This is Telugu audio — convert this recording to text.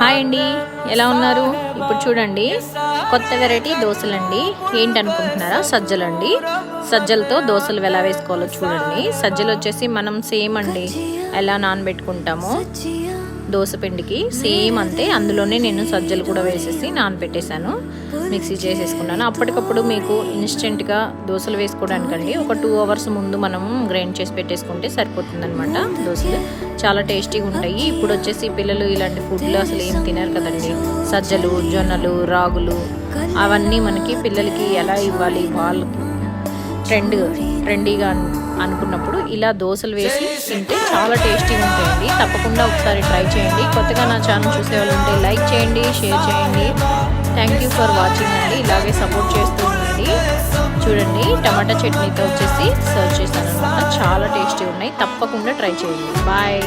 హాయ్ అండి, ఎలా ఉన్నారు? ఇప్పుడు చూడండి, కొత్త వెరైటీ దోశలండి. ఏంటనుకుంటున్నారా? సజ్జలండి. సజ్జలతో దోశలు ఎలా వేసుకోవాలో చూడండి. సజ్జలు వచ్చేసి మనం సేమ్ అండి ఎలా నానబెట్టుకుంటామో దోశ పిండికి సేమ్ అంతే. అందులోనే నేను సజ్జలు కూడా వేసేసి నానబెట్టేశాను, మిక్సీ చేసేసుకున్నాను. అప్పటికప్పుడు మీకు ఇన్స్టెంట్గా దోశలు వేసుకోవడానికండి ఒక 2 hours ముందు మనం గ్రైండ్ చేసి పెట్టేసుకుంటే సరిపోతుందన్నమాట. దోశలు చాలా టేస్టీగా ఉంటాయి. ఇప్పుడు వచ్చేసి పిల్లలు ఇలాంటి ఫుడ్లు అసలు ఏం తినరు కదండి. సజ్జలు, జొన్నలు, రాగులు అవన్నీ మనకి పిల్లలకి ఎలా ఇవ్వాలి, వాళ్ళకి ట్రెండీగా అనుకున్నప్పుడు ఇలా దోశలు వేసి తింటే చాలా టేస్టీగా ఉంటాయండి. తప్పకుండా ఒకసారి ట్రై చేయండి. కొత్తగా నా ఛానల్ చూసే వాళ్ళు ఉంటే లైక్ చేయండి, షేర్ చేయండి. థ్యాంక్ యూ ఫర్ వాచింగ్ అండి. ఇలాగే సపోర్ట్ చేస్తూ ఉండండి. చూడండి, టమాటా చట్నీతో వచ్చేసి సర్వ్ చేశాను అనమాట. చాలా టేస్టీ ఉన్నాయి. తప్పకుండా ట్రై చేయండి. బాయ్.